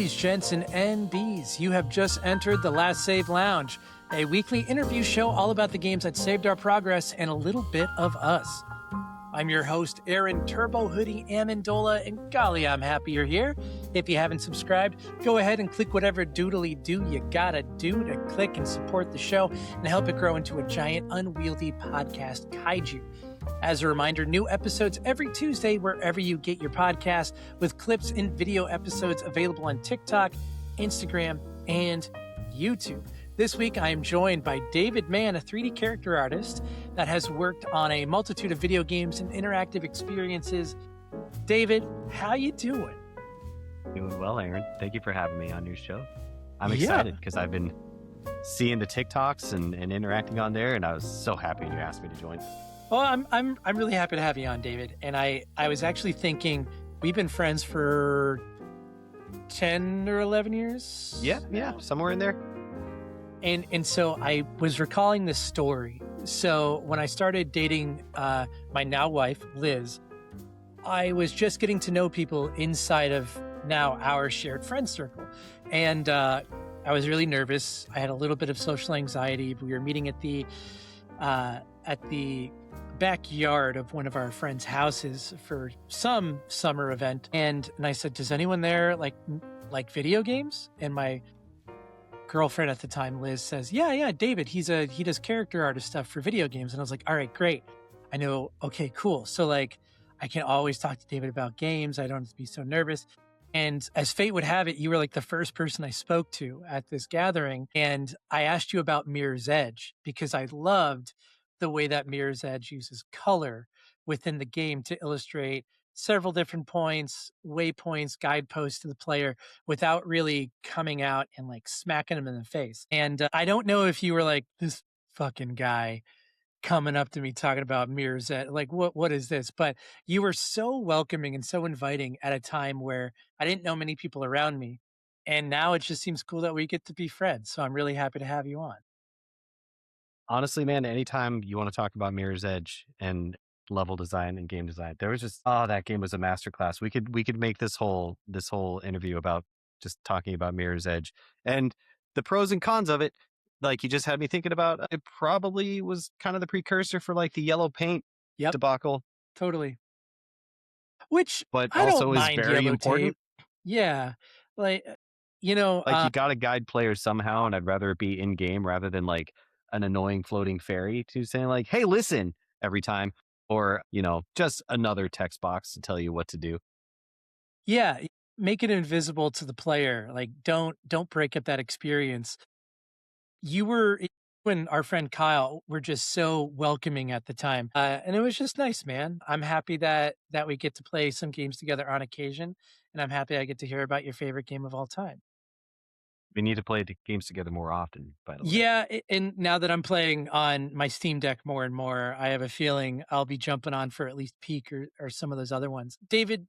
Ladies, gents, and NBs, you have just entered the Last Save Lounge, a weekly interview show all about the games that saved our progress and a little bit of us. I'm your host, Aaron Turbo Hoodie Amendola, and golly, I'm happy you're here. If you haven't subscribed, go ahead and click whatever doodly do you gotta do to click and support the show and help it grow into a giant, unwieldy podcast kaiju. As a reminder, new episodes every Tuesday wherever you get your podcasts, with clips and video episodes available on TikTok, Instagram, and YouTube. This week, I am joined by David Mann, a 3D character artist that has worked on a multitude of video games and interactive experiences. David, how you doing? Doing well, Aaron. Thank you for having me on your show. I'm excited because I've been seeing the TikToks and interacting on there, and I was so happy you asked me to join. Well, I'm really happy to have you on, David. And I was actually thinking we've been friends for 10 or 11 years. Yeah, somewhere in there. And so I was recalling this story. So when I started dating my now wife, Liz, I was just getting to know people inside of now our shared friend circle. And I was really nervous. I had a little bit of social anxiety. We were meeting at the backyard of one of our friends' houses for some summer event. And I said, does anyone there like video games? And my girlfriend at the time, Liz, says, yeah, David, he does character artist stuff for video games. And I was like, all right, great. I know. Okay, cool. So like, I can always talk to David about games. I don't have to be so nervous. And as fate would have it, you were like the first person I spoke to at this gathering. And I asked you about Mirror's Edge because I loved the way that Mirror's Edge uses color within the game to illustrate several different points, waypoints, guideposts to the player without really coming out and like smacking them in the face. And I don't know if you were like, this fucking guy coming up to me talking about Mirror's Edge, like what is this? But you were so welcoming and so inviting at a time where I didn't know many people around me. And now it just seems cool that we get to be friends. So I'm really happy to have you on. Honestly, man, anytime you want to talk about Mirror's Edge and level design and game design, there was just that game was a masterclass. We could make this whole interview about just talking about Mirror's Edge and the pros and cons of it. Like, you just had me thinking about it. Probably was kind of the precursor for like the yellow paint debacle. Totally. Which but I also don't is mind very yellow important. tape. Yeah, like you know, Like, you got to guide players somehow, and I'd rather it be in game rather than like an annoying floating fairy to saying like, "Hey, listen," every time, or just another text box to tell you what to do. yeah, make it invisible to the player. Like, don't break up that experience. You and our friend Kyle were just so welcoming at the time, and it was just nice, man. I'm happy that we get to play some games together on occasion, and I'm happy I get to hear about your favorite game of all time. We need to play the games together more often, by the way. Yeah, and now that I'm playing on my Steam Deck more and more, I have a feeling I'll be jumping on for at least Peak or some of those other ones. David,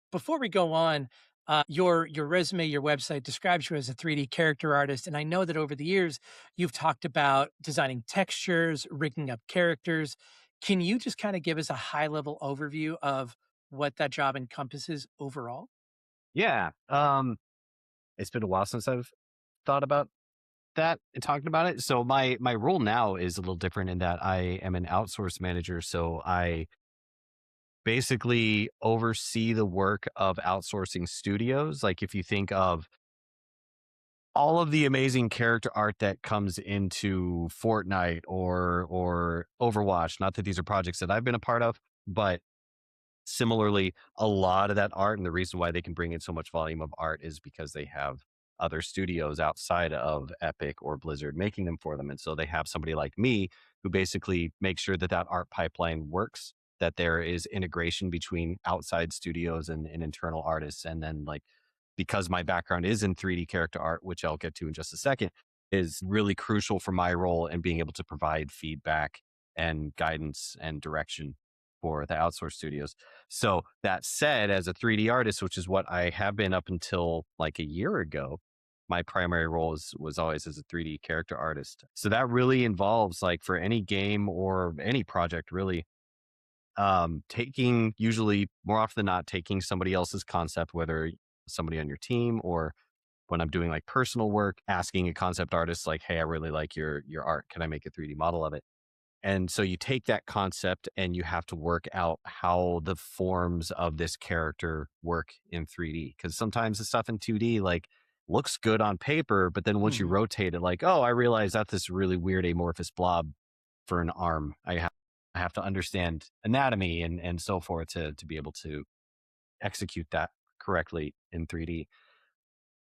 before we go on, your resume, your website describes you as a 3D character artist, and I know that over the years you've talked about designing textures, rigging up characters. Can you just kind of give us a high-level overview of what that job encompasses overall? Yeah. It's been a while since I've thought about that and talking about it. So my role now is a little different in that I am an outsource manager. So I basically oversee the work of outsourcing studios. Like, if you think of all of the amazing character art that comes into Fortnite or Overwatch, not that these are projects that I've been a part of, but similarly, a lot of that art, and the reason why they can bring in so much volume of art is because they have other studios outside of Epic or Blizzard making them for them. And so they have somebody like me who basically makes sure that that art pipeline works, that there is integration between outside studios and internal artists. And then, like, because my background is in 3D character art, which I'll get to in just a second, is really crucial for my role in being able to provide feedback and guidance and direction for the outsourced studios. So that said, as a 3D artist, which is what I have been up until like a year ago, my primary role was always as a 3D character artist. So that really involves, like, for any game or any project really, taking, usually more often than not, taking somebody else's concept, whether somebody on your team or when I'm doing like personal work, asking a concept artist like, "Hey, I really like your art. Can I make a 3D model of it?" And so you take that concept and you have to work out how the forms of this character work in 3D. Because sometimes the stuff in 2D like looks good on paper, but then once you Mhm. rotate it, like, oh, I realize that's this really weird amorphous blob for an arm. I have to understand anatomy and so forth to be able to execute that correctly in 3D.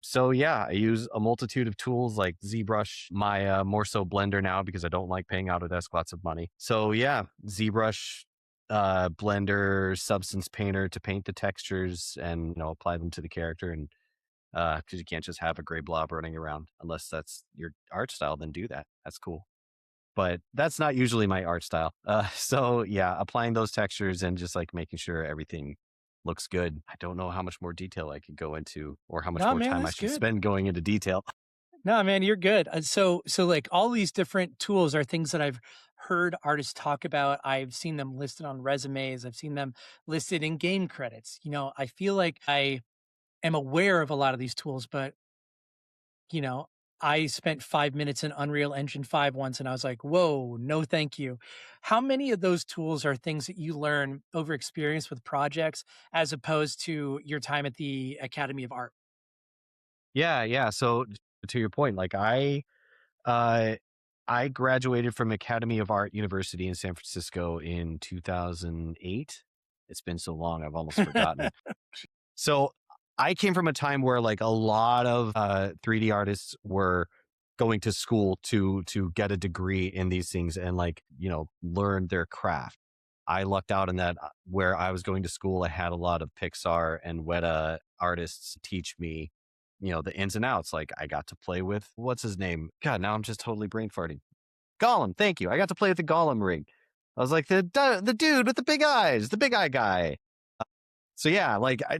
So yeah, I use a multitude of tools like ZBrush, Maya, more so Blender now because I don't like paying Autodesk lots of money. So yeah, ZBrush, Blender, Substance Painter to paint the textures and apply them to the character. And because you can't just have a gray blob running around unless that's your art style, then do that. That's cool. But that's not usually my art style. So yeah, applying those textures and just like making sure everything looks good. I don't know how much more detail I could go into or how much No, more man, time I that's should good. spend going into detail. No, man, you're good. So like all these different tools are things that I've heard artists talk about. I've seen them listed on resumes. I've seen them listed in game credits. I feel like I am aware of a lot of these tools, but you know, I spent 5 minutes in Unreal Engine 5 once and I was like, whoa, no, thank you. How many of those tools are things that you learn over experience with projects as opposed to your time at the Academy of Art? Yeah, yeah. So to your point, like uh I graduated from Academy of Art University in San Francisco in 2008. It's been so long, I've almost forgotten. So I came from a time where like a lot of 3D artists were going to school to get a degree in these things and like, learn their craft. I lucked out in that where I was going to school, I had a lot of Pixar and Weta artists teach me, the ins and outs. Like I got to play with what's his name? God, now I'm just totally brain farting. Gollum, thank you. I got to play with the Gollum ring. I was like the dude with the big eyes, the big eye guy. So yeah, like I,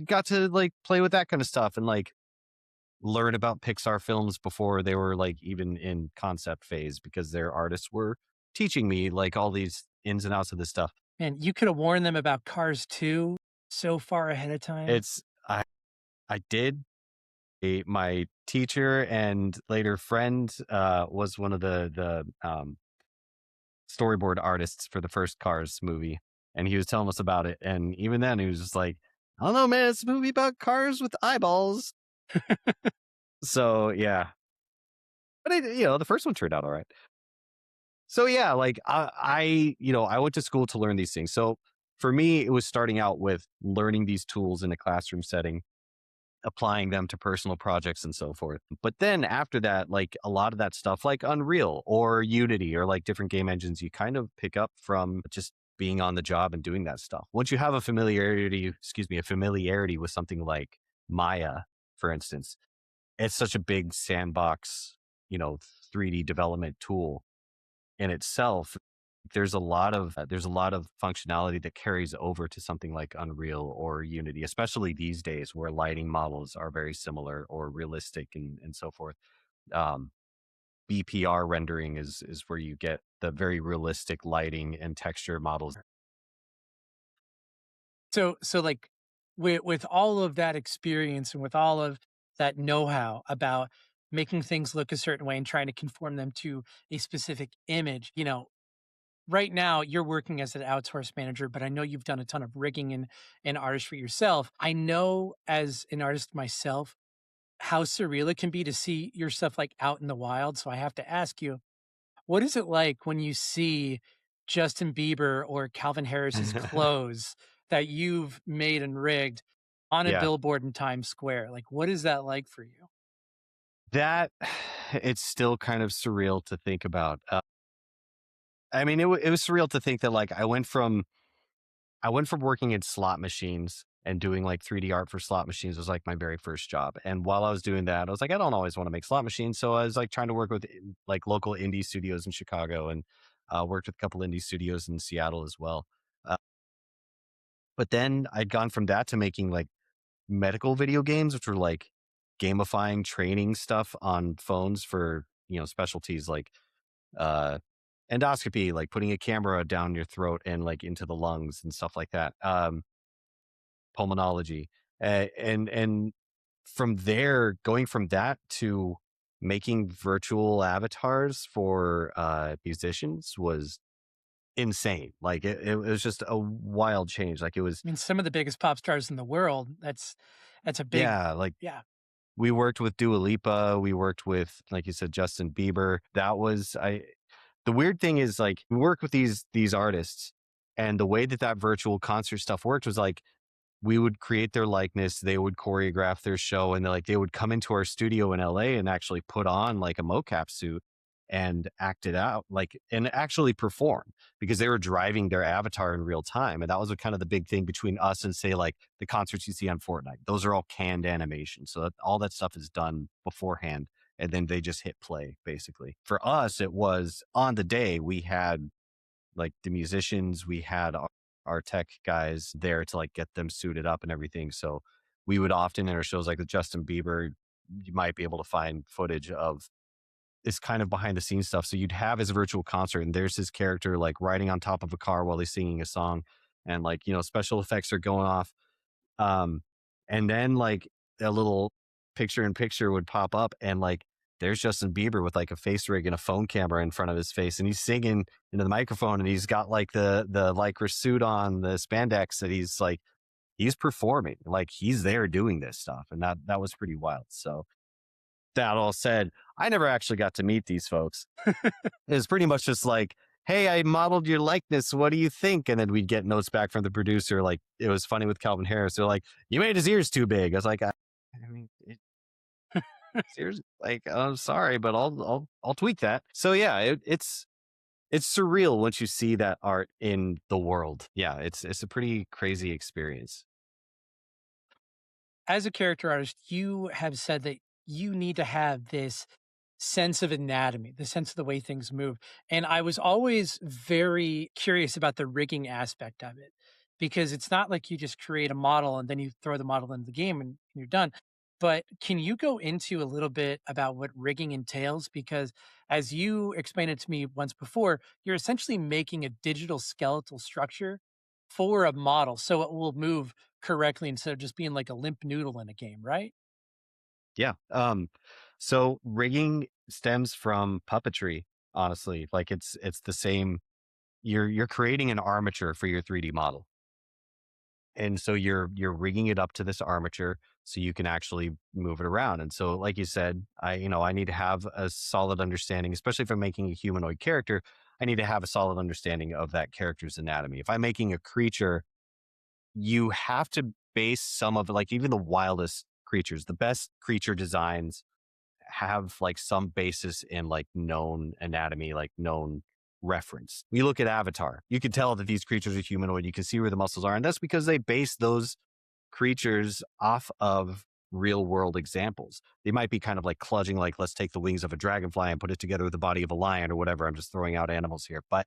got to like play with that kind of stuff and like learn about Pixar films before they were like even in concept phase because their artists were teaching me like all these ins and outs of this stuff. And you could have warned them about Cars 2 so far ahead of time. It's I did my teacher and later friend was one of the storyboard artists for the first Cars movie, and he was telling us about it. And even then, he was just like, "I don't know, man. It's a movie about cars with eyeballs." So yeah, but the first one turned out all right. So yeah, like I went to school to learn these things. So for me, it was starting out with learning these tools in a classroom setting, applying them to personal projects and so forth. But then after that, like a lot of that stuff, like Unreal or Unity or like different game engines, you kind of pick up from just being on the job and doing that stuff. Once you have a familiarity with something like Maya, for instance, it's such a big sandbox, you know, 3D development tool in itself. There's a lot of functionality that carries over to something like Unreal or Unity, especially these days where lighting models are very similar or realistic and so forth. Um, BPR rendering is where you get the very realistic lighting and texture models. So like with all of that experience and with all of that know-how about making things look a certain way and trying to conform them to a specific image, right now you're working as an outsource manager, but I know you've done a ton of rigging and artist for yourself. I know as an artist myself how surreal it can be to see your stuff like out in the wild. So I have to ask you, what is it like when you see Justin Bieber or Calvin Harris's clothes that you've made and rigged on a Yeah, billboard in Times Square? Like, what is that like for you? that it's still kind of surreal to think about. I mean, it was surreal to think that like I went from working in slot machines and doing like 3D art for slot machines was like my very first job. And while I was doing that, I was like, I don't always want to make slot machines. So I was like trying to work with like local indie studios in Chicago and worked with a couple indie studios in Seattle as well. Uh, but then I'd gone from that to making like medical video games, which were like gamifying training stuff on phones for, specialties like uh, endoscopy, like putting a camera down your throat and like into the lungs and stuff like that. Pulmonology. And from there, going from that to making virtual avatars for musicians was insane. Like it was just a wild change. Like it was, I mean, some of the biggest pop stars in the world, that's a big, yeah, like yeah. we worked with Dua Lipa, we worked with, like you said, Justin Bieber. That was the weird thing is, like, we work with these artists, and the way that that virtual concert stuff worked was like we would create their likeness, they would choreograph their show, and they would come into our studio in LA and actually put on like a mocap suit and act it out, like, and actually perform, because they were driving their avatar in real time. And that was kind of the big thing between us and, say, like the concerts you see on Fortnite. Those are all canned animation. So that, all that stuff is done beforehand. And then they just hit play, basically. For us, it was on the day we had like the musicians, we had our tech guys there to like get them suited up and everything. So we would often in our shows, like with Justin Bieber, you might be able to find footage of this kind of behind the scenes stuff. So you'd have his virtual concert and there's his character like riding on top of a car while he's singing a song, and like, you know, special effects are going off. Um, and then like a little picture in picture would pop up, and like there's Justin Bieber with like a face rig and a phone camera in front of his face, and he's singing into the microphone, and he's got like the lycra suit on, the spandex, that he's performing, like he's there doing this stuff, and that was pretty wild. So that all said, I never actually got to meet these folks. It was pretty much just like, hey, I modeled your likeness. What do you think? And then we'd get notes back from the producer. Like, it was funny with Calvin Harris. They're like, you made his ears too big. I was like, I mean, his ears, like, I'm sorry, but I'll tweak that. So yeah, it's surreal once you see that art in the world. Yeah, it's a pretty crazy experience. As a character artist, you have said that you need to have this sense of anatomy, the sense of the way things move. And I was always very curious about the rigging aspect of it, because it's not like you just create a model and then you throw the model into the game and you're done. But can you go into a little bit about what rigging entails? Because as you explained it to me once before, you're essentially making a digital skeletal structure for a model so it will move correctly instead of just being like a limp noodle in a game, right? Yeah. So rigging stems from puppetry, honestly. Like it's the same. You're creating an armature for your 3D model. And so you're rigging it up to this armature so you can actually move it around. And so, like you said, I need to have a solid understanding, especially if I'm making a humanoid character. I need to have a solid understanding of that character's anatomy. If I'm making a creature, you have to base some of, like, even the wildest creatures, the best creature designs have like some basis in like known anatomy, like known reference. We look at Avatar, you can tell that these creatures are humanoid. You can see where the muscles are, and that's because they base those creatures off of real world examples. They might be kind of like cludging, like, let's take the wings of a dragonfly and put it together with the body of a lion or whatever. I'm just throwing out animals here, but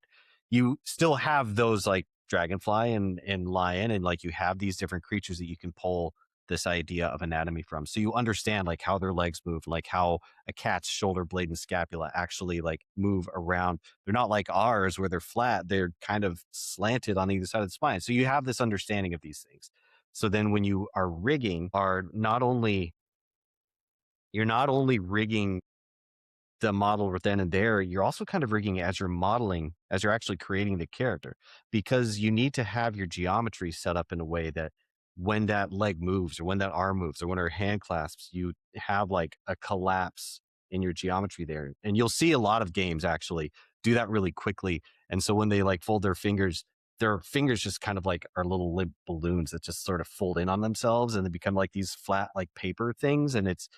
you still have those like dragonfly and lion, and like you have these different creatures that you can pull this idea of anatomy from. So you understand like how their legs move, like how a cat's shoulder blade and scapula actually like move around. They're not like ours where they're flat, they're kind of slanted on either side of the spine. So you have this understanding of these things. So then when you are rigging, you're not only rigging the model right then and there, you're also kind of rigging as you're modeling, as you're actually creating the character, because you need to have your geometry set up in a way that when that leg moves or when that arm moves or when her hand clasps, you have like a collapse in your geometry there. And you'll see a lot of games actually do that really quickly. And so when they like fold their fingers just kind of like are little limp balloons that just sort of fold in on themselves and they become like these flat like paper things. And it's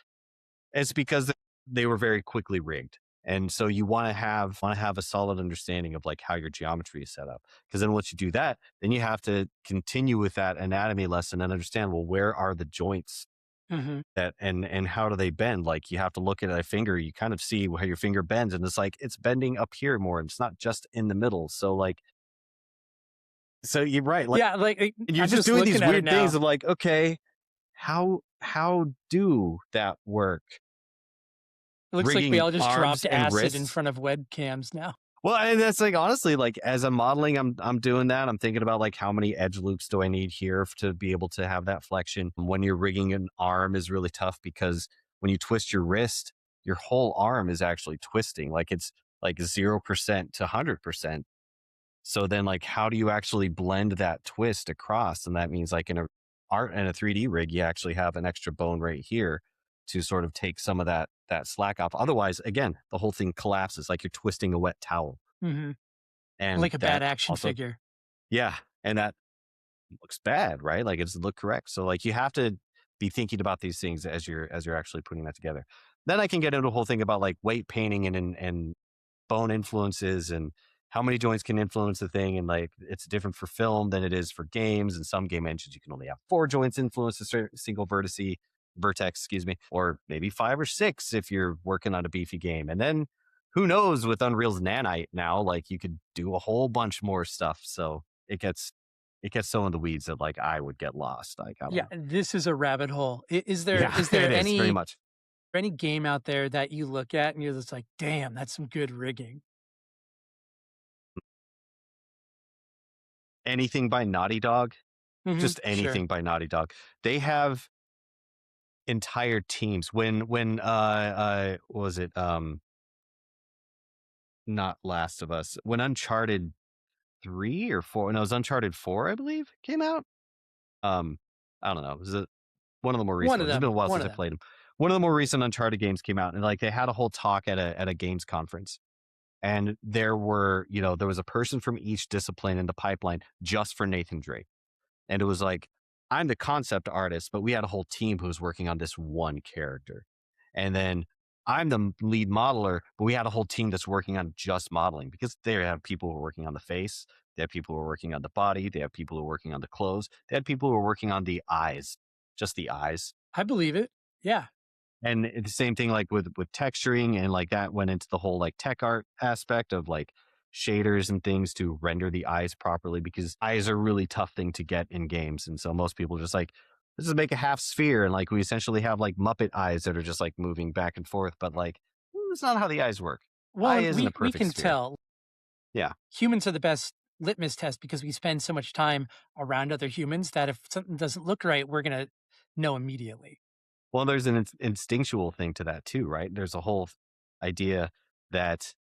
because they were very quickly rigged. And so you want to have a solid understanding of like how your geometry is set up. Because then once you do that, then you have to continue with that anatomy lesson and understand, well, where are the joints Hmm. that and how do they bend? Like you have to look at a finger, you kind of see how your finger bends, and it's like it's bending up here more, and it's not just in the middle. So like so you're right. Like Yeah, like you're I'm just just doing these looking at it weird things now. of like, okay, how do that work? It looks like we Rigging all just arms dropped and acid in wrists. front of webcams now. Well, and that's like honestly, like as I'm modeling, I'm doing that. I'm thinking about like how many edge loops do I need here to be able to have that flexion. When you're rigging an arm is really tough because when you twist your wrist, your whole arm is actually twisting. Like it's like 0% to 100%. So then like how do you actually blend that twist across? And that means like in a 3D rig, you actually have an extra bone right here to sort of take some of that slack off. Otherwise, again, the whole thing collapses like you're twisting a wet towel. Hmm. And Like a bad that action also, figure. yeah, and that looks bad, right? Like it doesn't look correct. So like you have to be thinking about these things as you're actually putting that together. Then I can get into a whole thing about like weight painting and bone influences and how many joints can influence the thing. And like it's different for film than it is for games. And some game engines you can only have 4 joints influence a single vertex, excuse me, or maybe 5 or 6 if you're working on a beefy game. And then who knows with Unreal's Nanite now, like you could do a whole bunch more stuff. So it gets so in the weeds that like I would get lost. Like I don't Yeah, know. this is a rabbit hole. Is there Yeah, is there it is very much. any game out there that you look at and you're just like, damn, that's some good rigging? Anything by Naughty Dog, Hmm. just Sure. anything by Naughty Dog. They have entire teams. When what was it? Not Last of Us. When Uncharted 3 or 4, no, it was Uncharted 4, I believe, came out. Um, I don't know. It was one of the more recent One of ones. It's been them. a while One since of I them. played them. One of the more recent Uncharted games came out, and like they had a whole talk at a games conference. And there was a person from each discipline in the pipeline just for Nathan Drake. And it was like, I'm the concept artist, but we had a whole team who was working on this one character. And then I'm the lead modeler, but we had a whole team that's working on just modeling because they have people who are working on the face. They have people who are working on the body. They have people who are working on the clothes. They had people who are working on the eyes, just the eyes. I believe it. Yeah. And the same thing like with texturing and like that went into the whole like tech art aspect of like shaders and things to render the eyes properly because eyes are a really tough thing to get in games. And so most people just like, let's just make a half sphere. And like we essentially have like Muppet eyes that are just like moving back and forth. But like, it's not how the eyes work. Well, Eye and isn't a we perfect can sphere. tell Yeah. humans are the best litmus test because we spend so much time around other humans that if something doesn't look right, we're gonna know immediately. Well, there's an instinctual thing to that too, right? There's a whole idea that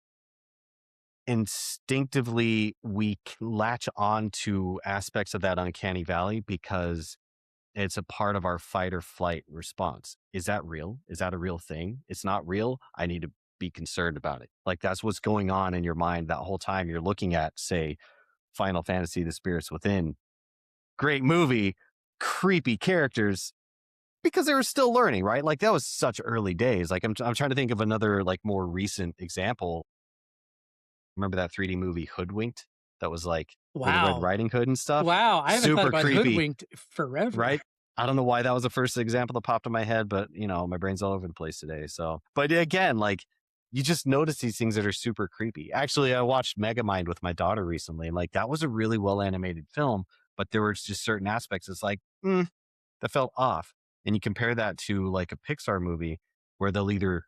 instinctively we latch on to aspects of that uncanny valley because it's a part of our fight or flight response. Is that real? Is that a real thing? It's not real. I need to be concerned about it. Like that's what's going on in your mind that whole time you're looking at, say, Final Fantasy: The Spirits Within. Great movie, creepy characters because they were still learning, right? Like that was such early days. Like I'm trying to think of another like more recent example. Remember that 3D movie Hoodwinked? That was like with Red Wow. Riding Hood and stuff? Wow. I haven't thought Super about creepy, hoodwinked forever. right? I don't know why that was the first example that popped in my head, but my brain's all over the place today. So, but again, like you just notice these things that are super creepy. Actually, I watched Megamind with my daughter recently, and like that was a really well animated film, but there were just certain aspects. It's like, that felt off. And you compare that to like a Pixar movie where they'll either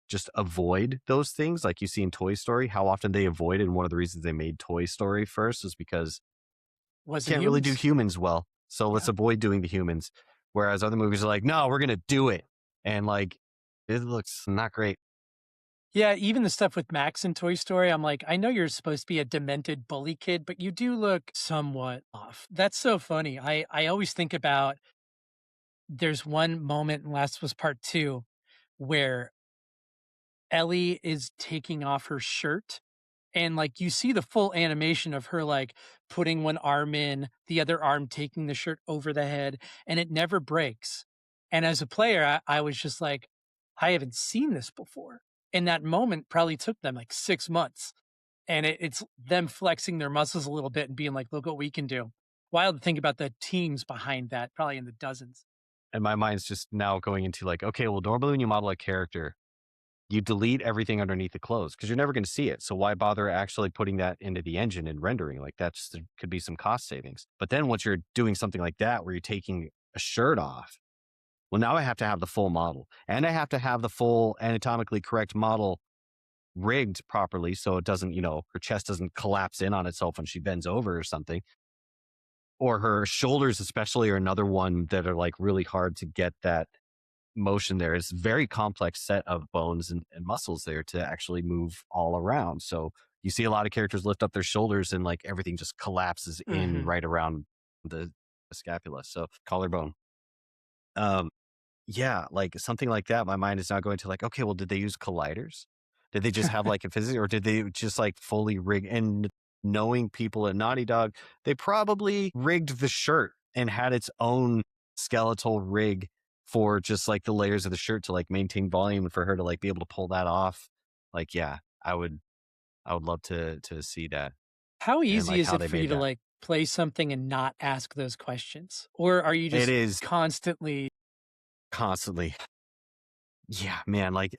just avoid those things, like you see in Toy Story, how often they avoid it. And one of the reasons they made Toy Story first is because Wasn't can't really do humans. humans well. So let's Yeah. avoid doing the humans. Whereas other movies are like, no, we're going to do it. And like, it looks not great. Yeah, even the stuff with Max in Toy Story, I'm like, I know you're supposed to be a demented bully kid, but you do look somewhat off. That's so funny. I always think about there's one moment in Last of Us Part 2 where Ellie is taking off her shirt and like you see the full animation of her like putting one arm in, the other arm taking the shirt over the head, and it never breaks. And as a player, I was just like, I haven't seen this before. And that moment probably took them like 6 months. And it's them flexing their muscles a little bit and being like, look what we can do. Wild to think about the teams behind that, probably in the dozens. And my mind's just now going into like, okay, well, normally when you model a character, you delete everything underneath the clothes because you're never going to see it. So why bother actually putting that into the engine and rendering? Like that's there could be some cost savings. But then once you're doing something like that where you're taking a shirt off, well, now I have to have the full model and I have to have the full anatomically correct model rigged properly so it doesn't, her chest doesn't collapse in on itself when she bends over or something. Or her shoulders, especially, are another one that are like really hard to get that motion there. It's a very complex set of bones and muscles there to actually move all around. So you see a lot of characters lift up their shoulders and like everything just collapses in Hmm. right around the scapula. So collarbone. Um, yeah, like something like that. My mind is now going to like, okay, well, did they use colliders? Did they just have like a physics, or did they just like fully rig? And knowing people at Naughty Dog, they probably rigged the shirt and had its own skeletal rig for just like the layers of the shirt to like maintain volume and for her to like be able to pull that off. Like, yeah, I would love to see that How and easy like is how it they for you made to that. like play something and not ask those questions? Or are you It just is constantly constantly, yeah, man. Like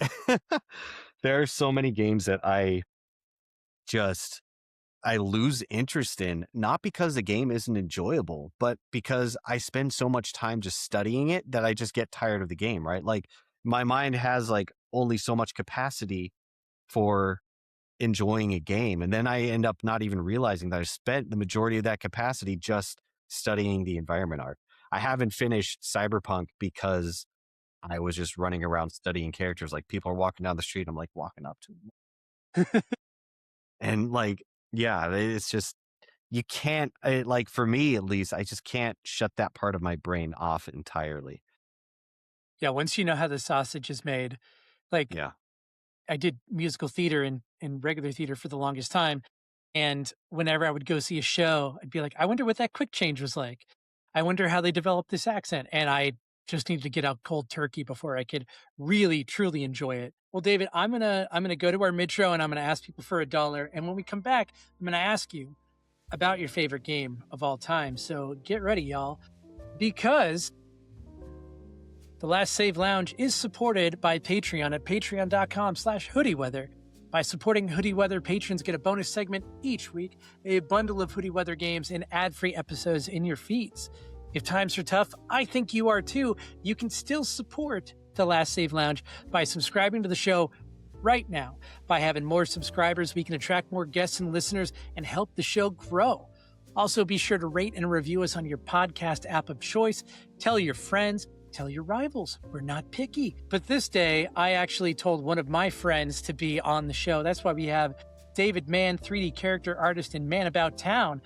there are so many games that just I lose interest in, not because the game isn't enjoyable, but because I spend so much time just studying it that I just get tired of the game, right? Like my mind has like only so much capacity for enjoying a game. And then I end up not even realizing that I spent the majority of that capacity just studying the environment art. I haven't finished Cyberpunk because I was just running around studying characters. Like people are walking down the street, I'm like walking up to them. And like, yeah, it's just, you can't, like for me at least, I just can't shut that part of my brain off entirely. yeah, once you know how the sausage is made, like Yeah. I did musical theater and regular theater for the longest time. And whenever I would go see a show, I'd be like, I wonder what that quick change was like. I wonder how they developed this accent. And I just needed to get out cold turkey before I could really truly enjoy it. Well, David, I'm gonna go to our mid show and I'm gonna ask people for $1. And when we come back, I'm gonna ask you about your favorite game of all time. So get ready, y'all, because the Last Save Lounge is supported by Patreon at patreon.com/hoodieweather. By supporting Hoodie Weather, patrons get a bonus segment each week, a bundle of Hoodie Weather games, and ad-free episodes in your feeds. If times are tough, I think you are too. You can still support the Last Save Lounge by subscribing to the show right now. By having more subscribers, we can attract more guests and listeners and help the show grow. Also, be sure to rate and review us on your podcast app of choice. Tell your friends, tell your rivals. We're not picky. But this day, I actually told one of my friends to be on the show. That's why we have David Mann, 3D character artist in Man About Town.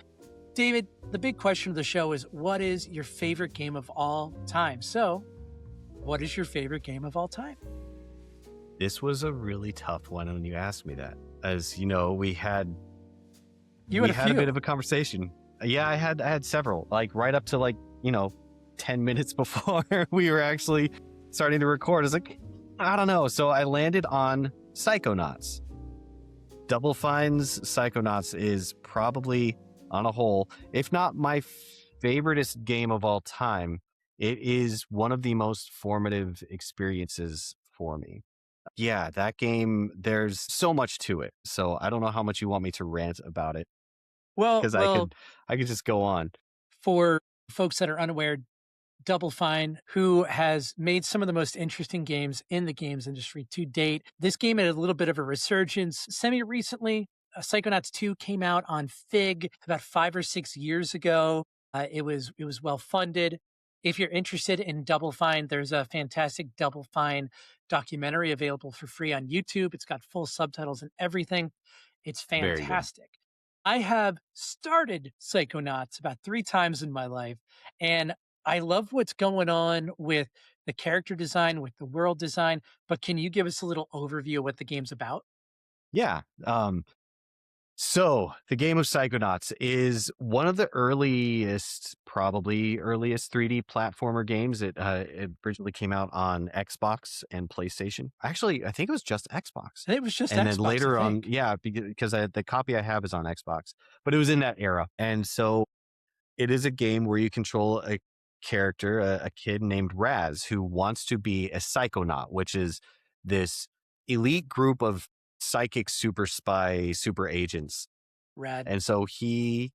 David, the big question of the show is, what is your favorite game of all time? So, what is your favorite game of all time? This was a really tough one when you asked me that. As you know, we had You had a a few. bit of a conversation. Yeah, I had several, like right up to like, 10 minutes before we were actually starting to record. I was like, I don't know. So I landed on Psychonauts. Double Fine's Psychonauts is probably on a whole, if not my favoriteest game of all time, it is one of the most formative experiences for me. Yeah, that game, there's so much to it. So I don't know how much you want me to rant about it Well, because I well, could I could just go on. for folks that are unaware, Double Fine, who has made some of the most interesting games in the games industry to date. This game had a little bit of a resurgence semi recently. Psychonauts 2 came out on Fig about 5 or 6 years ago. It was well funded. If you're interested in Double Fine, there's a fantastic Double Fine documentary available for free on YouTube. It's got full subtitles and everything. It's Very good. fantastic. I have started Psychonauts about 3 times in my life, and I love what's going on with the character design, with the world design, but can you give us a little overview of what the game's about? Yeah. So the game of Psychonauts is one of the probably earliest 3D platformer games. It originally came out on Xbox and PlayStation. Actually, I think it was just Xbox. It was just And then Xbox, I later on, think. yeah, because the copy I have is on Xbox, but it was in that era. And so it is a game where you control a character, a kid named Raz, who wants to be a psychonaut, which is this elite group of psychic super spy, super agents. Rad. And so he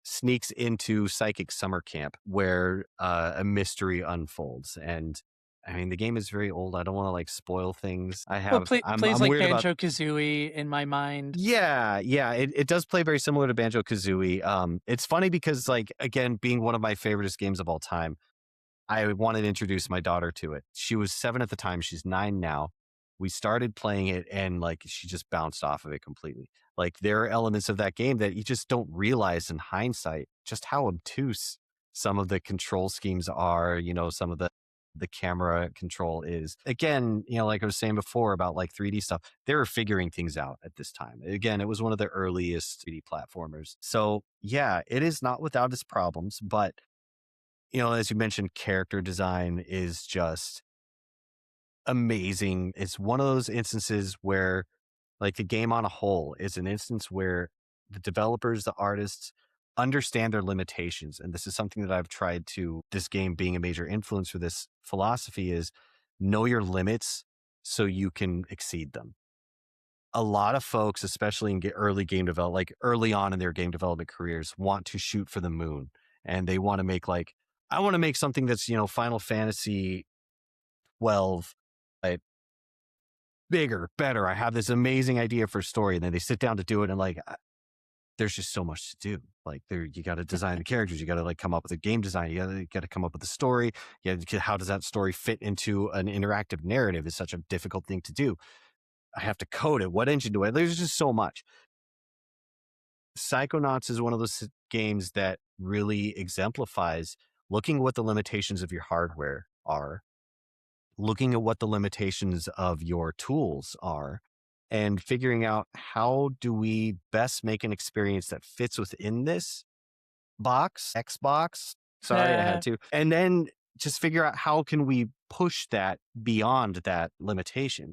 sneaks into psychic summer camp where a mystery unfolds. And I mean, the game is very old. I don't want to like spoil things. Well, plays I'm like weird about. Banjo Kazooie in my mind. Yeah, yeah. It does play very similar to Banjo Kazooie. It's funny because like again, being one of my favoriteest games of all time, I wanted to introduce my daughter to it. She was 7 at the time. She's 9 now. We started playing it and like she just bounced off of it completely. Like there are elements of that game that you just don't realize in hindsight just how obtuse some of the control schemes are, some of the camera control is. Again, like I was saying before about like 3D stuff, they were figuring things out at this time. Again, it was one of the earliest 3D platformers. So, yeah, it is not without its problems, but as you mentioned, character design is just amazing. It's one of those instances where, like, the game on a whole is an instance where the developers, the artists understand their limitations. And this is something that I've tried to, this game being a major influence for this philosophy is know your limits so you can exceed them. A lot of folks, especially in early game development, like early on in their game development careers, want to shoot for the moon and they want to make like, I want to make something that's, Final Fantasy 12, like bigger, better. I have this amazing idea for a story. And then they sit down to do it. And like, there's just so much to do. Like you got to design the characters. You got to like come up with a game design. You got to come up with a story. How does that story fit into an interactive narrative is such a difficult thing to do. I have to code it. What engine do I? There's just so much. Psychonauts is one of those games that really exemplifies looking at what the limitations of your hardware are, looking at what the limitations of your tools are, and figuring out how do we best make an experience that fits within this Xbox. Sorry, I had to. And then just figure out how can we push that beyond that limitation.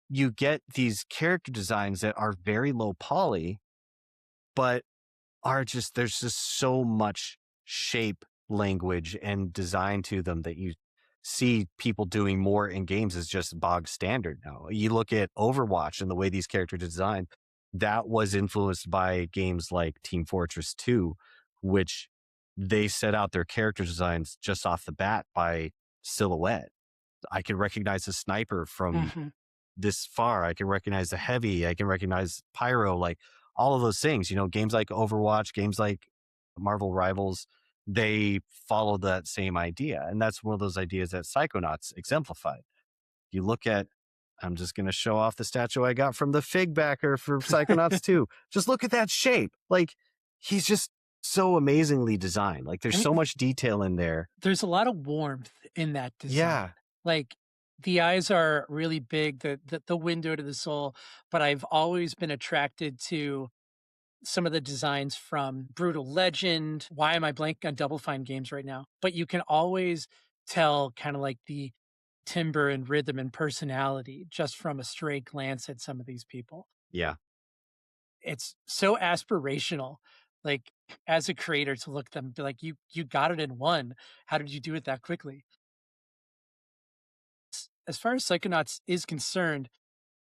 You get these character designs that are very low poly, but there's just so much shape, language, and design to them that you see people doing more in games is just bog standard now. You look at Overwatch and the way these characters are designed, that was influenced by games like Team Fortress 2, which they set out their character designs just off the bat by silhouette. I can recognize a sniper from Hmm. this far. I can recognize the heavy. I can recognize pyro, like all of those things. Games like Overwatch, games like Marvel Rivals, they follow that same idea. And that's one of those ideas that Psychonauts exemplified. You look at, I'm just going to show off the statue I got from the Fig backer for Psychonauts 2. Just look at that shape. Like he's just so amazingly designed. Like there's I mean, so much detail in there. there's a lot of warmth in that design. Yeah. Like the eyes are really big, the window to the soul. But I've always been attracted to some of the designs from Brutal Legend. Why am I blanking on Double Fine games right now? But you can always tell kind of like the timbre and rhythm and personality just from a stray glance at some of these people. Yeah. It's so aspirational. Like as a creator to look at them and be like, you got it in one. How did you do it that quickly? As far as Psychonauts is concerned,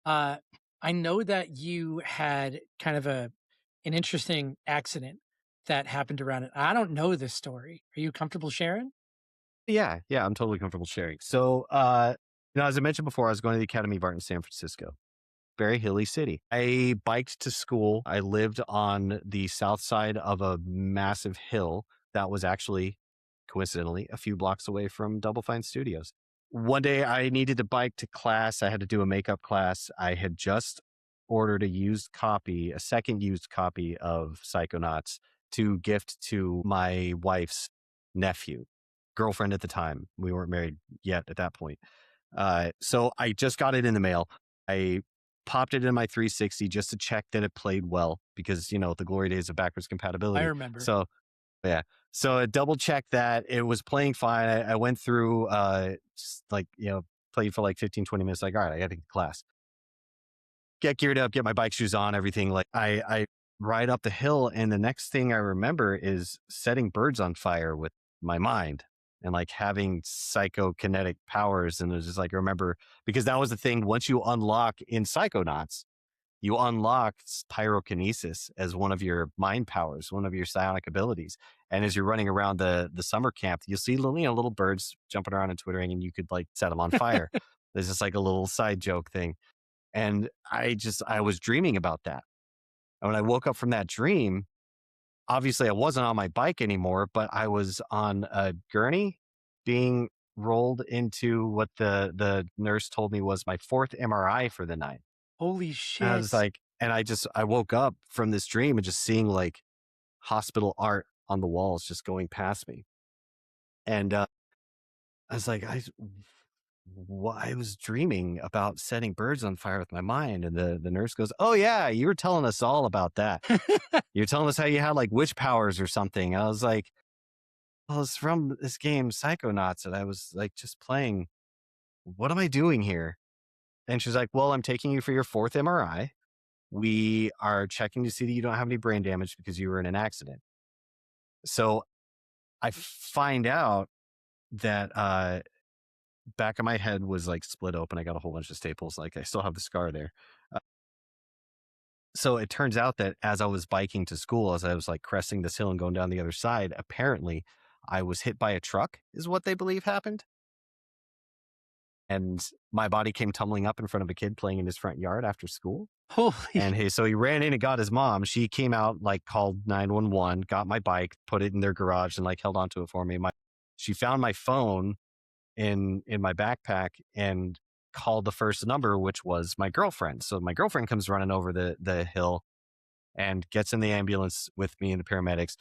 uh, I know that you had kind of an interesting accident that happened around it. I don't know this story. Are you comfortable sharing? Yeah, yeah, I'm totally comfortable sharing. So, as I mentioned before, I was going to the Academy of Art in San Francisco, very hilly city. I biked to school. I lived on the south side of a massive hill that was actually, coincidentally, a few blocks away from Double Fine Studios. One day I needed to bike to class. I had to do a makeup class. I had just ordered a second used copy of Psychonauts to gift to my wife's nephew, girlfriend at the time. We weren't married yet at that point. So I just got it in the mail. I popped it in my 360 just to check that it played well because, the glory days of backwards I compatibility. remember. So, yeah. So I double checked that it was playing fine. I went through, played for like 15, 20 minutes. Like, all right, I got to get to class. Get geared up, get my bike shoes on, everything. Like I ride up the hill. And the next thing I remember is setting birds on fire with my mind and like having psychokinetic powers. And it was just like, I remember because that was the thing once you unlock in Psychonauts, you unlock pyrokinesis as one of your mind powers, one of your psionic abilities. And as you're running around the summer camp, you'll see little birds jumping around and twittering, and you could like set them on fire. There's just like a little side joke thing. And I was dreaming about that. And when I woke up from that dream, obviously I wasn't on my bike anymore, but I was on a gurney being rolled into what the nurse told me was my fourth MRI for the night. Holy And I was shit. like, and I woke up from this dream and just seeing like hospital art on the walls just going past me. And I was like, I was dreaming about setting birds on fire with my mind. And the nurse goes, "Oh, yeah, you were telling us all about that. You're telling us how you had like witch powers or something." I was like, "Well, it's from this game, Psychonauts, and I was like just playing. What am I doing here?" And she's like, "Well, I'm taking you for your fourth MRI. We are checking to see that you don't have any brain damage because you were in an accident." So I find out that back of my head was like split open. I got a whole bunch of staples. Like I still have the scar there. Uh, so it turns out that as I was biking to school, as I was like cresting this hill and going down the other side, apparently I was hit by a truck, is what they believe happened. And my body came tumbling up in front of a kid playing in his front yard after school. Holy. And so he ran in and got his mom. She came out, like called 911, got my bike, put it in their garage, and like held onto it for me. She found my phone in my backpack and called the first number, which was my girlfriend. So my girlfriend comes running over the hill and gets in the ambulance with me and the paramedics.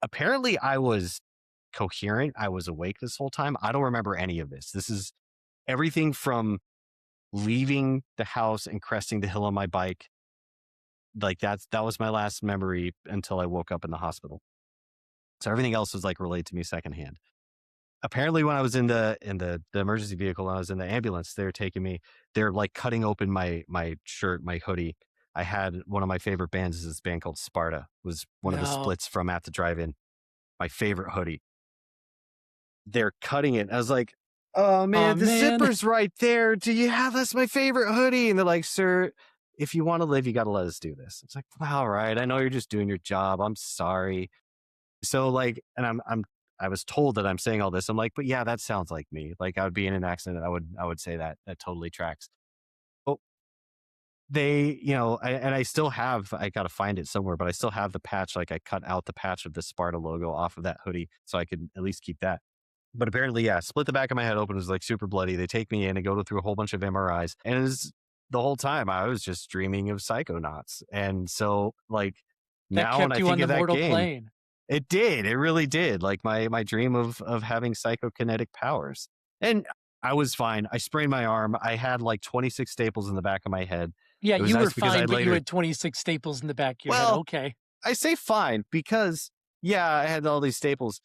Apparently, I was coherent. I was awake this whole time. I don't remember any of this. This is everything from leaving the house and cresting the hill on my bike. Like that was my last memory until I woke up in the hospital. So everything else was like relayed to me secondhand. Apparently, when I was in the emergency vehicle, when I was in the ambulance, they were taking me. They're like cutting open my shirt, my hoodie. I had one of my favorite bands is this band called Sparta. It was one of the No. splits from At the Drive-In. My favorite hoodie. They're cutting it. I was like, "Oh man, the man. zipper's right there. Do you have that's my favorite hoodie?" And they're like, "Sir, if you want to live, you got to let us do this." It's like, "All right, I know you're just doing your job. I'm sorry." So like, and I was told that I'm saying all this. I'm like, but yeah, that sounds like me. Like I would be in an accident. I would say that totally tracks. Oh, they, and I still have, I got to find it somewhere, but I still have the patch. Like I cut out the patch of the Sparta logo off of that hoodie so I could at least keep that. But apparently, yeah, split the back of my head open. It was like super bloody. They take me in and go through a whole bunch of MRIs. And it was the whole time I was just dreaming of Psychonauts. And so like That now when kept I you think on the of that mortal game, plane. it did. It really did. Like my dream of having psychokinetic powers. And I was fine. I sprained my arm. I had like 26 staples in the back of my head. Yeah, It was you were nice because I fine, but you later, had 26 staples in the back of your head. well, Okay. I say fine because yeah, I had all these staples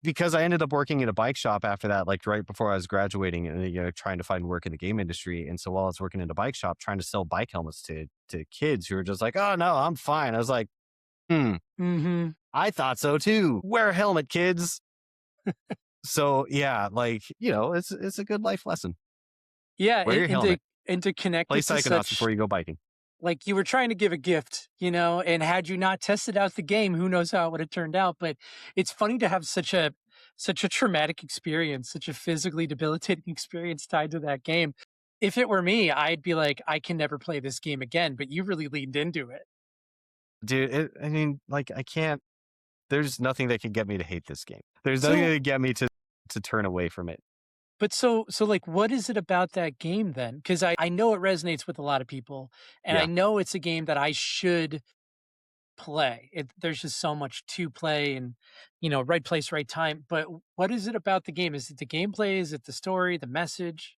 because I ended up working at a bike shop after that, like right before I was graduating and trying to find work in the game industry. And so while I was working in a bike shop, trying to sell bike helmets to kids who were just like, "Oh no, I'm fine." I was like, Mm-hmm. I thought so too. Wear a helmet, kids. So yeah, like it's a good life lesson. Yeah, Wear your helmet. and to connect Play it to Psychonauts before such, you go biking. like, you were trying to give a gift, and had you not tested out the game, who knows how it would have turned out. But it's funny to have such a traumatic experience, such a physically debilitating experience tied to that game. If it were me, I'd be like, I can never play this game again. But you really leaned into it. Dude, I mean, like I can't. There's nothing that can get me to hate this game. There's nothing that So, can get me to turn away from it. but so like, what is it about that game then? Because I know it resonates with a lot of people, and I Yeah. know it's a game that I should play. There's just so much to play, and right place, right time. But what is it about the game? Is it the gameplay? Is it the story, the message?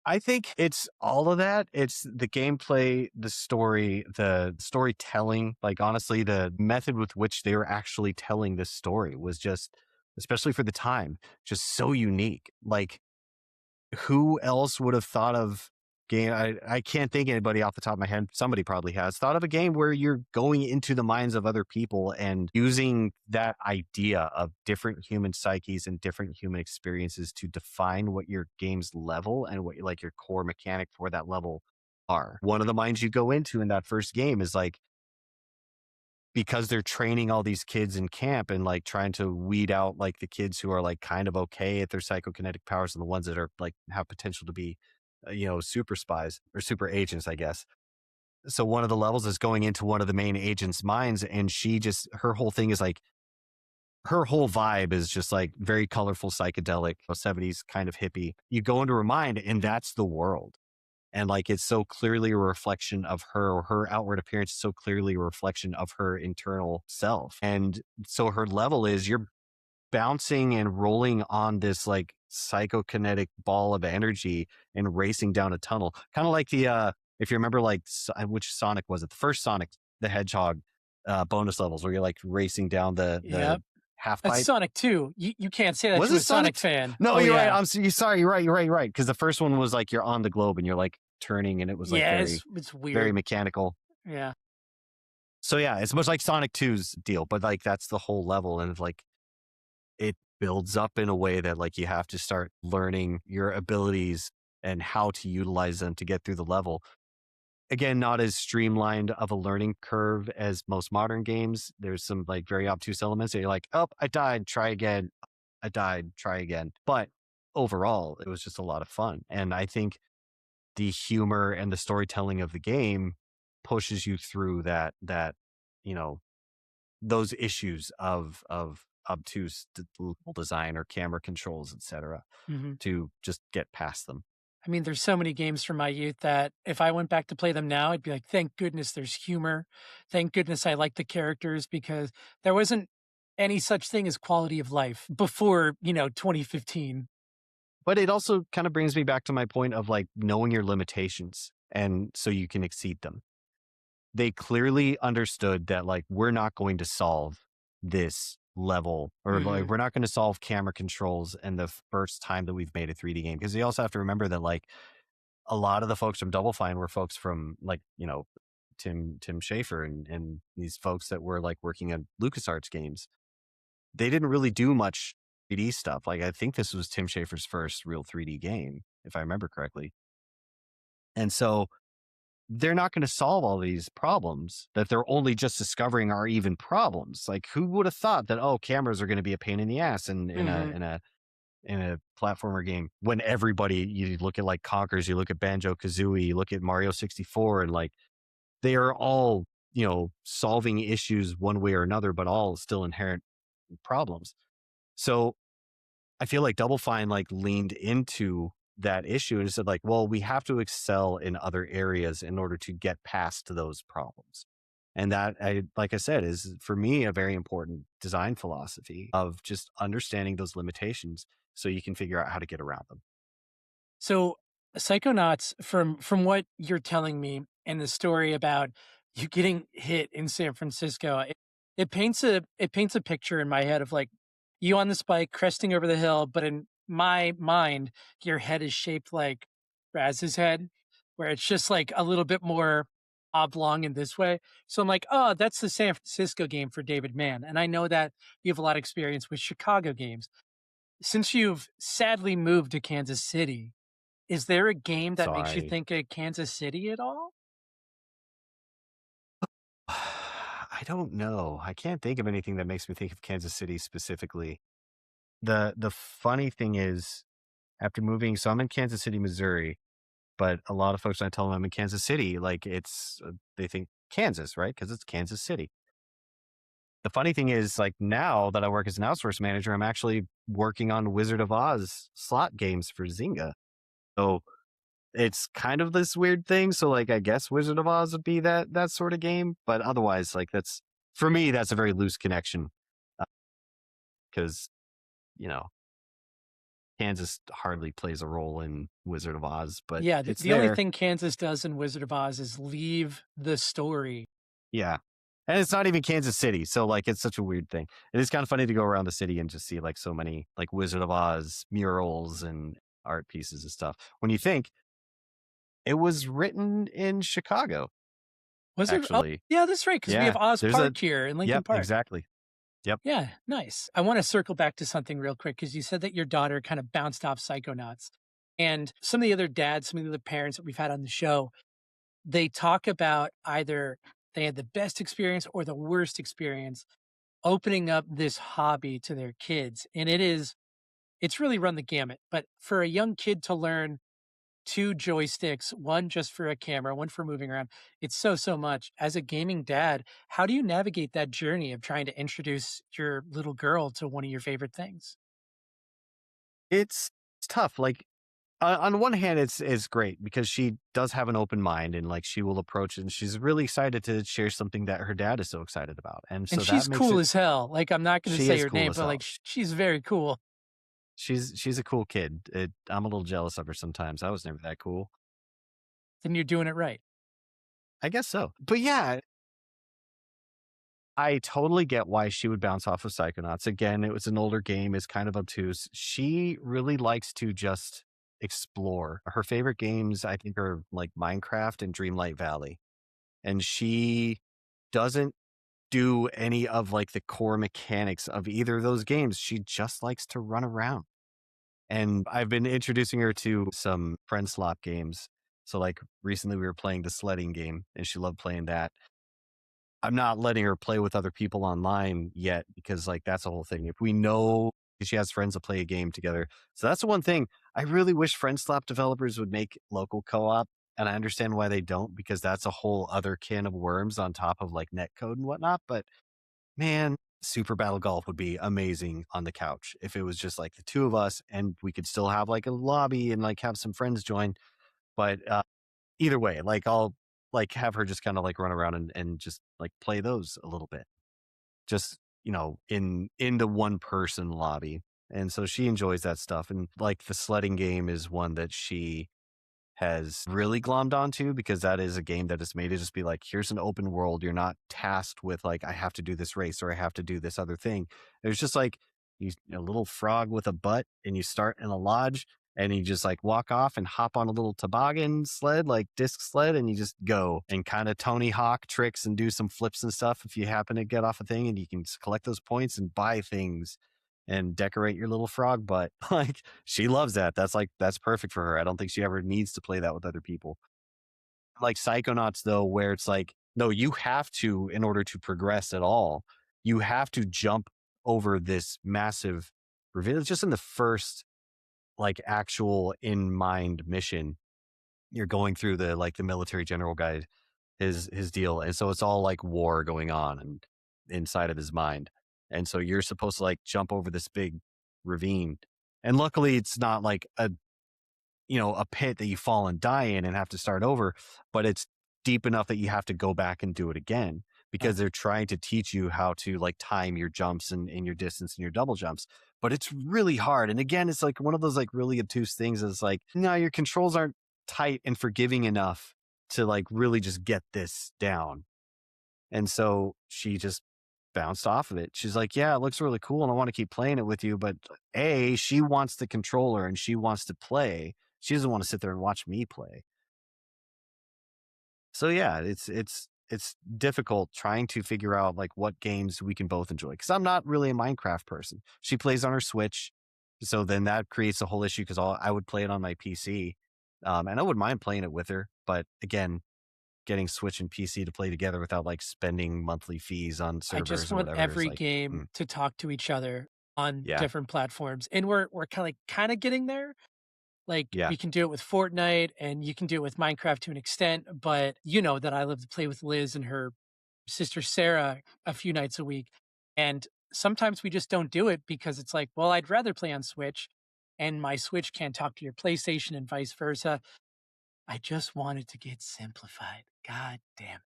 I think it's all of that. It's the gameplay, the story, the storytelling. Like honestly, the method with which they were actually telling this story was just, especially for the time, just so unique. Like who else would have thought of game? I can't think anybody off the top of my head. Somebody probably has thought of a game where you're going into the minds of other people and using that idea of different human psyches and different human experiences to define what your game's level and what like your core mechanic for that level are. One of the minds you go into in that first game is like, because they're training all these kids in camp and like trying to weed out like the kids who are like kind of okay at their psychokinetic powers and the ones that are like have potential to be, super spies or super agents, I guess. So one of the levels is going into one of the main agents' minds, and her whole thing is like, her whole vibe is just like very colorful, psychedelic, 70s kind of hippie. You go into her mind, and that's the world. And like, it's so clearly a reflection of her, or her outward appearance is so clearly a reflection of her internal self. And so her level is you're bouncing and rolling on this like psychokinetic ball of energy and racing down a tunnel. Kind of like if you remember, like, which Sonic was it? The first Sonic the Hedgehog bonus levels where you're like racing down the Yep. half That's pipe. Sonic 2. You can't say that Was to a it Sonic Sonic? fan. No, Oh, you're right. yeah. Sorry. You're right. Because the first one was like you're on the globe and you're like turning, and it was like Yeah, very, it's very weird. mechanical. Yeah. So yeah, it's much like Sonic 2's deal, but like that's the whole level, and like it builds up in a way that like you have to start learning your abilities and how to utilize them to get through the level. Again, not as streamlined of a learning curve as most modern games. There's some like very obtuse elements that you're like, oh, I died, try again. I died, try again. But overall, it was just a lot of fun. And I think the humor and the storytelling of the game pushes you through you know, those issues of obtuse level design or camera controls, etc., hmm to just get past them. I mean, there's so many games from my youth that if I went back to play them now, I'd be like, thank goodness there's humor. Thank goodness I like the characters, because there wasn't any such thing as quality of life before, 2015. But it also kind of brings me back to my point of like knowing your limitations and so you can exceed them. They clearly understood that like we're not going to solve this level, or like hmm we're not going to solve camera controls in the first time that we've made a 3D game, because you also have to remember that like a lot of the folks from Double Fine were folks from like, Tim Schafer and these folks that were like working on LucasArts games. They didn't really do much 3D stuff. Like I think this was Tim Schafer's first real 3D game, if I remember correctly. And so they're not going to solve all these problems that they're only just discovering are even problems. Like who would have thought that, oh, cameras are going to be a pain in the ass hmm in a platformer game, when everybody, you look at like Conkers, you look at Banjo Kazooie, you look at Mario 64, and like they are all, solving issues one way or another, but all still inherent problems. So I feel like Double Fine like leaned into that issue and said like, well, we have to excel in other areas in order to get past those problems. And that, like I said, is for me a very important design philosophy of just understanding those limitations so you can figure out how to get around them. So, Psychonauts, from what you're telling me, and the story about you getting hit in San Francisco, it paints a picture in my head of like you on this bike cresting over the hill, but in my mind, your head is shaped like Raz's head, where it's just like a little bit more oblong in this way. So I'm like, oh, that's the San Francisco game for David Mann, and I know that you have a lot of experience with Chicago games. Since you've sadly moved to Kansas City, is there a game that So makes you think of Kansas City at all? I don't know. I can't think of anything that makes me think of Kansas City specifically. The funny thing is, after moving, so I'm in Kansas City, Missouri, but a lot of folks, when I tell them I'm in Kansas City, like they think Kansas, right? Because it's Kansas City. The funny thing is, like now that I work as an outsource manager, I'm actually working on Wizard of Oz slot games for Zynga. So it's kind of this weird thing. So like, I guess Wizard of Oz would be that sort of game, but otherwise, like that's for me, that's a very loose connection because you know Kansas hardly plays a role in Wizard of Oz, but Yeah, the, it's the only there. thing Kansas does in Wizard of Oz is leave the story. Yeah. And it's not even Kansas City. So like it's such a weird thing. It is kind of funny to go around the city and just see like so many like Wizard of Oz murals and art pieces and stuff. When you think it was written in Chicago, Was it? Oh, actually. yeah, that's right, because we have Yeah. Oz There's a Park here in Lincoln yep, Park. exactly. Yep. Yeah, nice. I want to circle back to something real quick because you said that your daughter kind of bounced off Psychonauts. And some of the other dads, some of the other parents that we've had on the show, they talk about either they had the best experience or the worst experience opening up this hobby to their kids. And it's really run the gamut. But for a young kid to learn two joysticks, one just for a camera, one for moving around, it's so much. As a gaming dad, how do you navigate that journey of trying to introduce your little girl to one of your favorite things? It's tough. Like on one hand, it's great because she does have an open mind and like she will approach it and she's really excited to share something that her dad is so excited about. And And so that she's makes cool it as hell. Like, I'm not gonna she say is her cool name, as but, like, hell. she's very cool. She's a cool kid. I'm a little jealous of her sometimes. I was never that cool. Then you're doing it right. I guess so. But yeah, I totally get why she would bounce off of Psychonauts. Again, it was an older game, it's kind of obtuse. She really likes to just explore. Her favorite games, I think, are like Minecraft and Dreamlight Valley. And she doesn't do any of like the core mechanics of either of those games. She just likes to run around. And I've been introducing her to some friend slot games. So like recently we were playing the sledding game and she loved playing that. I'm not letting her play with other people online yet because like that's the whole thing. If we know she has friends that play a game together. So that's the one thing I really wish friend slot developers would make local co-op. And I understand why they don't, because that's a whole other can of worms on top of like netcode and whatnot. But man, Super Battle Golf would be amazing on the couch if it was just like the two of us and we could still have like a lobby and like have some friends join. But either way, like I'll like have her just kind of like run around and just like play those a little bit, just in the one person lobby. And so she enjoys that stuff. And like the sledding game is one that she has really glommed onto because that is a game that is made to just be like, here's an open world. You're not tasked with like, I have to do this race or I have to do this other thing. It's just like you a little frog with a butt and you start in a lodge and you just like walk off and hop on a little toboggan sled, like disc sled, and you just go and kind of Tony Hawk tricks and do some flips and stuff if you happen to get off a thing and you can collect those points and buy things and decorate your little frog butt. Like she loves that. That's perfect for her. I don't think she ever needs to play that with other people. Like Psychonauts though, where it's like, no, you have to, in order to progress at all, you have to jump over this massive reveal. It's just in the first like actual in mind mission. You're going through the military general guide, his deal. And so it's all like war going on and inside of his mind. And so you're supposed to like jump over this big ravine. And luckily it's not like a pit that you fall and die in and have to start over, but it's deep enough that you have to go back and do it again Yeah. because they're trying to teach you how to like time your jumps and your distance and your double jumps. But it's really hard. And again, it's like one of those like really obtuse things. It's like, no, your controls aren't tight and forgiving enough to like really just get this down. And so she just bounced off of it. She's like, yeah, it looks really cool and I want to keep playing it with you. But she wants the controller and she wants to play. She doesn't want to sit there and watch me play. So yeah, it's difficult trying to figure out like what games we can both enjoy. Cause I'm not really a Minecraft person. She plays on her Switch. So then that creates a whole issue because I would play it on my PC. And I wouldn't mind playing it with her. But again, getting Switch and PC to play together without like spending monthly fees on I just servers or want whatever is every like, game to talk to each other on yeah, different platforms, and we're kinda getting there. Like, yeah, we can do it with Fortnite, and you can do it with Minecraft to an extent, but you know that I love to play with Liz and her sister Sarah a few nights a week, and sometimes we just don't do it because it's like, well, I'd rather play on Switch, and my Switch can't talk to your PlayStation and vice versa. I just want it to get simplified. God damn it.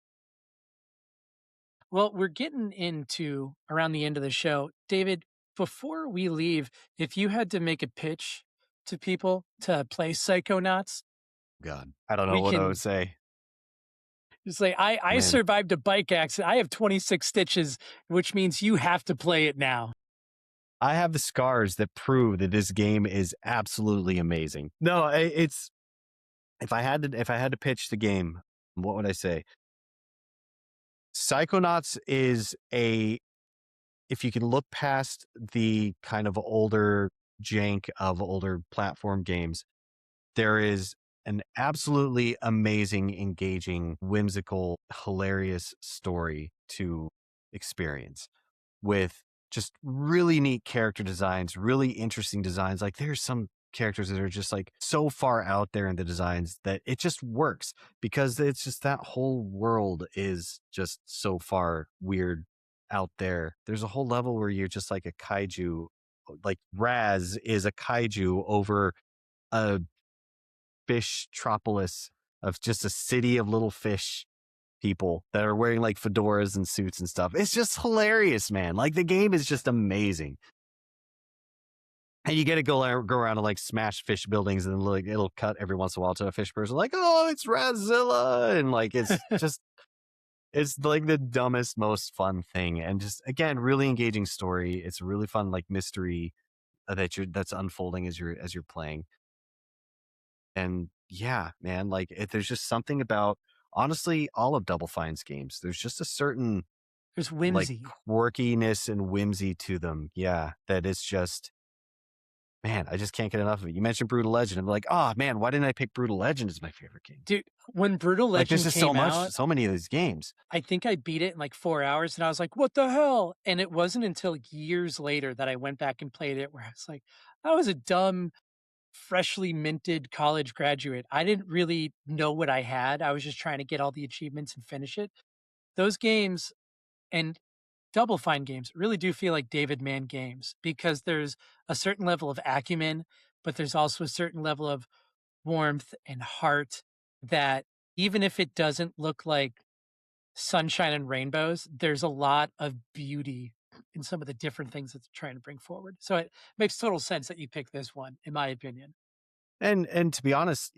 Well, we're getting into around the end of the show. David, before we leave, if you had to make a pitch to people to play Psychonauts, God, I don't know we what I would can say. just say, I Man, survived a bike accident. I have 26 stitches, which means you have to play it now. I have the scars that prove that this game is absolutely amazing. No, it's if I had to pitch the game, what would I say? Psychonauts is a if you can look past the kind of older jank of older platform games, there is an absolutely amazing, engaging, whimsical, hilarious story to experience with just really neat character designs, really interesting designs. Like there's some characters that are just like so far out there in the designs that it just works because it's just that whole world is just so far weird out there. There's a whole level where you're just like a kaiju, like Raz is a kaiju over a fish tropolis of just a city of little fish people that are wearing like fedoras and suits and stuff. It's just hilarious, man. Like the game is just amazing. And you get to go around and like smash fish buildings, and like it'll cut every once in a while to a fish person like, oh, it's Razilla, and like it's just it's like the dumbest, most fun thing, and just again, really engaging story. It's a really fun like mystery that's unfolding as you're playing. And yeah, man, like there's just something about honestly all of Double Fine's games. There's just a certain There's like whimsy. quirkiness and whimsy to them. Yeah, that is just man, I just can't get enough of it. You mentioned Brutal Legend. I'm like, oh man, why didn't I pick Brutal Legend as my favorite game? Dude, when Brutal Like there's Legend just so came much, out, so many of these games. I think I beat it in like 4 hours and I was like, what the hell? And it wasn't until years later that I went back and played it where I was like, I was a dumb, freshly minted college graduate. I didn't really know what I had. I was just trying to get all the achievements and finish it. Those games and Double Fine games really do feel like David Mann games because there's a certain level of acumen, but there's also a certain level of warmth and heart that even if it doesn't look like sunshine and rainbows, there's a lot of beauty in some of the different things that they're trying to bring forward. So it makes total sense that you pick this one, in my opinion. And to be honest,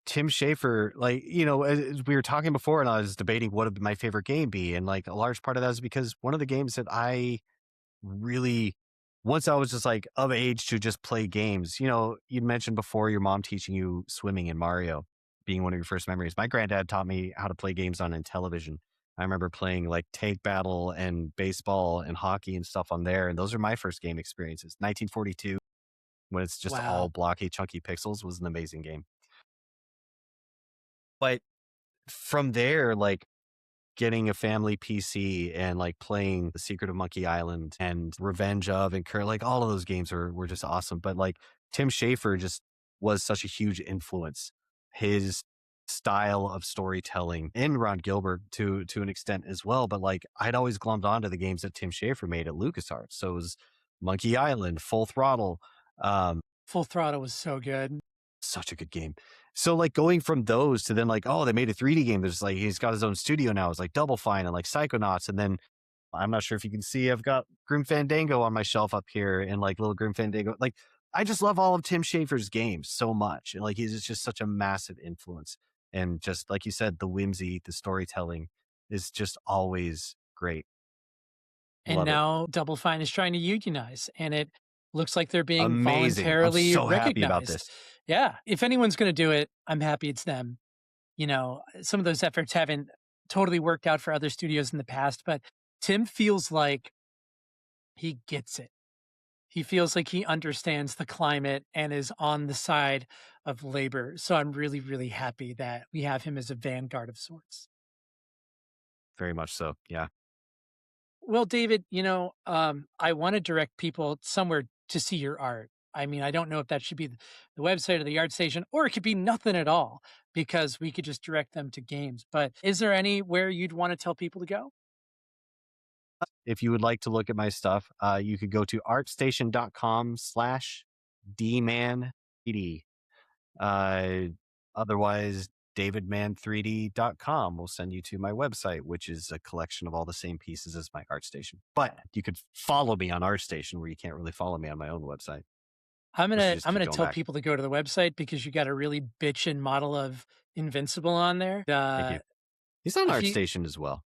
Tim Schafer, like, as we were talking before and I was debating what would my favorite game be. And like a large part of that is because one of the games that I really, once I was just like of age to just play games, you'd mentioned before your mom teaching you swimming in Mario being one of your first memories. My granddad taught me how to play games on Intellivision. I remember playing like Tank Battle and baseball and hockey and stuff on there. And those are my first game experiences. 1942, when it's just all Wow. blocky, chunky pixels, was an amazing game. But from there, like getting a family PC and like playing The Secret of Monkey Island and Revenge of and like all of those games were just awesome. But like Tim Schafer just was such a huge influence. His style of storytelling and Ron Gilbert to an extent as well. But like I'd always glommed onto the games that Tim Schafer made at LucasArts. So it was Monkey Island, Full Throttle, um, Full Throttle was so good. such a good game. So like going from those to then like, oh, they made a 3D game. There's like, he's got his own studio now. It's like Double Fine and like Psychonauts. And then I'm not sure if you can see, I've got Grim Fandango on my shelf up here and like little Grim Fandango. Like I just love all of Tim Schafer's games so much. And like, he's just such a massive influence. And just like you said, the whimsy, the storytelling is just always great. And Love it. now Double Fine is trying to unionize, and it looks like they're being Amazing. I'm voluntarily so happy about recognized. this. Yeah. If anyone's going to do it, I'm happy it's them. Some of those efforts haven't totally worked out for other studios in the past, but Tim feels like he gets it. He feels like he understands the climate and is on the side of labor. So I'm really, really happy that we have him as a vanguard of sorts. Very much so. Yeah. Well, David, I want to direct people somewhere to see your art. I mean, I don't know if that should be the website or the art station, or it could be nothing at all because we could just direct them to games. But is there anywhere you'd want to tell people to go? If you would like to look at my stuff, you could go to artstation.com/dman3d. Uh, otherwise, davidman3d.com will send you to my website, which is a collection of all the same pieces as my ArtStation. But you could follow me on ArtStation, where you can't really follow me on my own website. I'm Which gonna just I'm keep gonna going tell back. people to go to the website because you got a really bitchin' model of Invincible on there. Thank you. He's on If you ArtStation as well.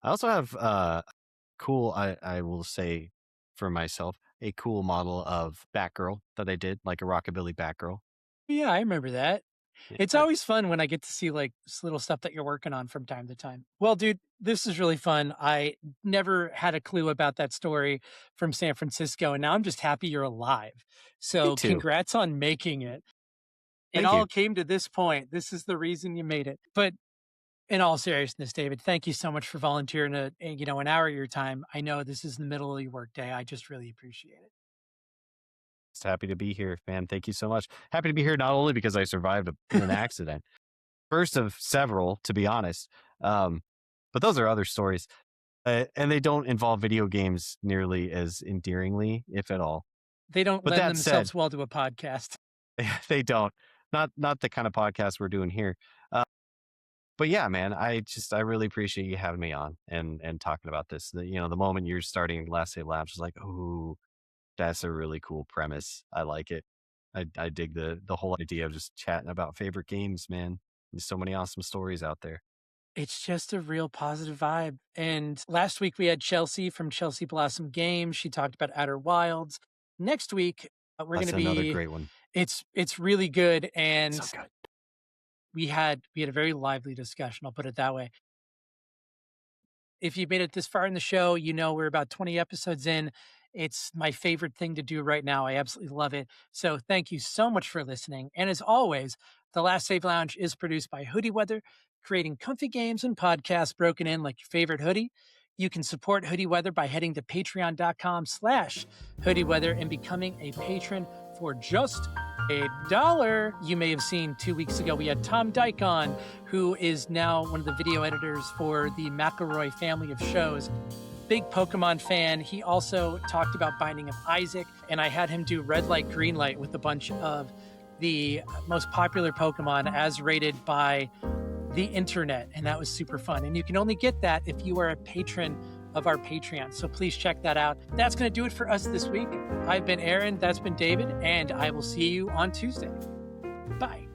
I also have cool, I will say for myself, a cool model of Batgirl that I did, like a rockabilly Batgirl. Yeah, I remember that. It's Yeah. always fun when I get to see like this little stuff that you're working on from time to time. Well, dude, this is really fun. I never had a clue about that story from San Francisco, and now I'm just happy you're alive. Me So too. congrats on making it. It Thank all you. came to this point. This is the reason you made it. But in all seriousness, David, thank you so much for volunteering an hour of your time. I know this is the middle of your workday. I just really appreciate it. Just happy to be here, man. Thank you so much. Happy to be here not only because I survived an accident, first of several, to be honest, but those are other stories. And they don't involve video games nearly as endearingly, if at all. They don't But lend that said, themselves well to a podcast. they don't. Not the kind of podcast we're doing here. But yeah, man, I really appreciate you having me on and talking about this. The moment you're starting Last Save Labs was like, oh, that's a really cool premise. I like it. I dig the whole idea of just chatting about favorite games, man. There's so many awesome stories out there. It's just a real positive vibe. And last week we had Chelsea from Chelsea Blossom Games. She talked about Outer Wilds. Next week we're going That's to another be. great one. It's really good, and So good. we had a very lively discussion. I'll put it that way. If you made it this far in the show, you know we're about 20 episodes in. It's my favorite thing to do right now. I absolutely love it. So thank you so much for listening. And as always, the Last Save Lounge is produced by Hoodie Weather, creating comfy games and podcasts broken in like your favorite hoodie. You can support Hoodie Weather by heading to patreon.com/Hoodie Weather and becoming a patron for just $1. You may have seen 2 weeks ago, we had Tom Dyke on, who is now one of the video editors for the McElroy family of shows. Big Pokemon fan. He also talked about Binding of Isaac, and I had him do Red Light, Green Light with a bunch of the most popular Pokemon as rated by the internet, and that was super fun. And you can only get that if you are a patron of our Patreon. So please check that out. That's going to do it for us this week. I've been Aaron, that's been David, and I will see you on Tuesday. Bye.